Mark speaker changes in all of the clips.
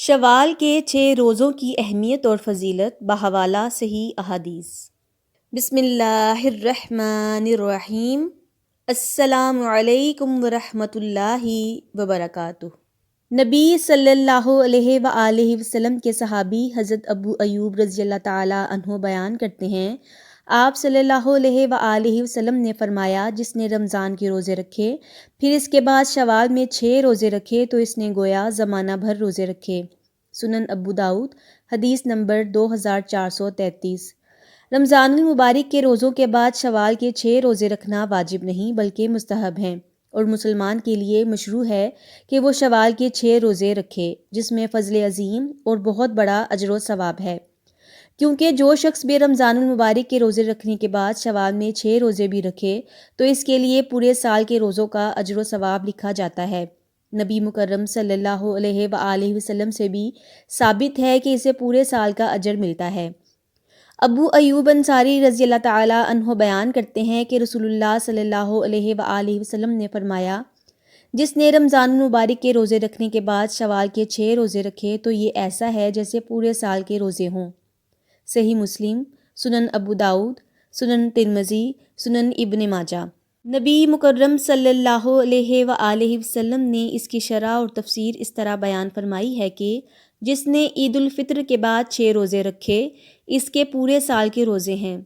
Speaker 1: شوال کے 6 روزوں کی اہمیت اور فضیلت بحوالہ صحیح احادیث۔ بسم اللہ الرحمن الرحیم۔ السلام علیکم ورحمۃ اللہ وبرکاتہ۔ نبی صلی اللہ علیہ وآلہ وسلم کے صحابی حضرت ابو ایوب رضی اللہ تعالیٰ عنہ بیان کرتے ہیں، آپ صلی اللہ علیہ وآلہ وسلم نے فرمایا، جس نے رمضان کے روزے رکھے پھر اس کے بعد شوال میں 6 روزے رکھے تو اس نے گویا زمانہ بھر روزے رکھے۔ سنن ابو داؤد حدیث نمبر 2433۔ رمضان المبارک کے روزوں کے بعد شوال کے 6 روزے رکھنا واجب نہیں بلکہ مستحب ہیں، اور مسلمان کے لیے مشروع ہے کہ وہ شوال کے 6 روزے رکھے، جس میں فضل عظیم اور بہت بڑا اجر و ثواب ہے، کیونکہ جو شخص بھی رمضان المبارک کے روزے رکھنے کے بعد شوال میں 6 روزے بھی رکھے تو اس کے لیے پورے سال کے روزوں کا اجر و ثواب لکھا جاتا ہے۔ نبی مکرم صلی اللہ علیہ وآلہ وسلم سے بھی ثابت ہے کہ اسے پورے سال کا اجر ملتا ہے۔ ابو ایوب انصاری رضی اللہ تعالیٰ عنہ بیان کرتے ہیں کہ رسول اللہ صلی اللہ علیہ وآلہ وسلم نے فرمایا، جس نے رمضان المبارک کے روزے رکھنے کے بعد شوال کے 6 روزے رکھے تو یہ ایسا ہے جیسے پورے سال کے روزے ہوں۔ صحیح مسلم، سنن ابو داؤد، سنن ترمذی، سنن ابن ماجہ۔ نبی مکرم صلی اللہ علیہ وآلہ وسلم نے اس کی شرح اور تفسیر اس طرح بیان فرمائی ہے کہ جس نے عید الفطر کے بعد 6 روزے رکھے اس کے پورے سال کے روزے ہیں۔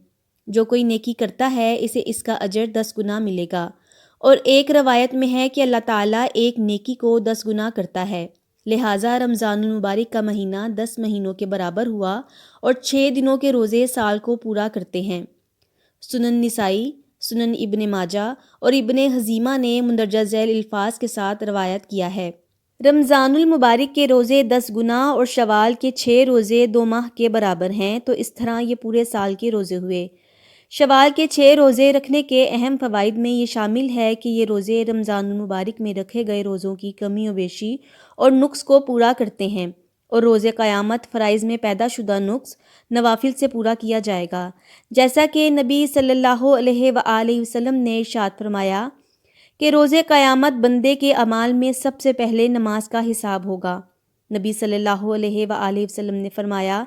Speaker 1: جو کوئی نیکی کرتا ہے اسے اس کا اجر 10 گنا ملے گا، اور ایک روایت میں ہے کہ اللہ تعالیٰ ایک نیکی کو 10 گنا کرتا ہے، لہٰذا رمضان المبارک کا مہینہ 10 مہینوں کے برابر ہوا اور 6 دنوں کے روزے سال کو پورا کرتے ہیں۔ سنن نسائی، سنن ابن ماجہ اور ابن خزیمہ نے مندرجہ ذیل الفاظ کے ساتھ روایت کیا ہے۔ رمضان المبارک کے روزے 10 گنا اور شوال کے 6 روزے 2 ماہ کے برابر ہیں، تو اس طرح یہ پورے سال کے روزے ہوئے۔ شوال کے 6 روزے رکھنے کے اہم فوائد میں یہ شامل ہے کہ یہ روزے رمضان المبارک میں رکھے گئے روزوں کی کمی و بیشی اور نقص کو پورا کرتے ہیں، اور روزے قیامت فرائض میں پیدا شدہ نقص نوافل سے پورا کیا جائے گا، جیسا کہ نبی صلی اللہ علیہ وآلہ وسلم نے ارشاد فرمایا کہ روزے قیامت بندے کے اعمال میں سب سے پہلے نماز کا حساب ہوگا۔ نبی صلی اللہ علیہ وآلہ وسلم نے فرمایا،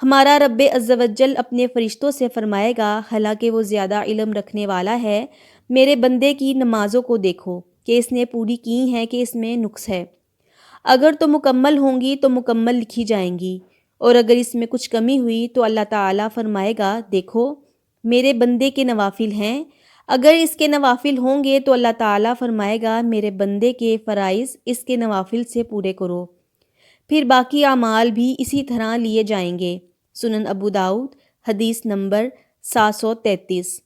Speaker 1: ہمارا رب عز و جل اپنے فرشتوں سے فرمائے گا، حالانکہ وہ زیادہ علم رکھنے والا ہے، میرے بندے کی نمازوں کو دیکھو کہ اس نے پوری کی ہیں کہ اس میں نقص ہے۔ اگر تو مکمل ہوں گی تو مکمل لکھی جائیں گی، اور اگر اس میں کچھ کمی ہوئی تو اللہ تعالیٰ فرمائے گا، دیکھو میرے بندے کے نوافل ہیں۔ اگر اس کے نوافل ہوں گے تو اللہ تعالیٰ فرمائے گا، میرے بندے کے فرائض اس کے نوافل سے پورے کرو، پھر باقی اعمال بھی اسی طرح لیے جائیں گے۔ سنن ابو داؤد حدیث نمبر 733۔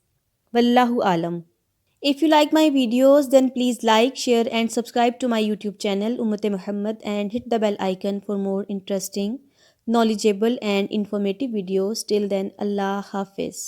Speaker 1: واللہ عالم۔ If you like my videos, then please like, share and subscribe to my YouTube channel Ummat Muhammad and hit the bell icon for more interesting, knowledgeable and informative videos. Till then, Allah Hafiz.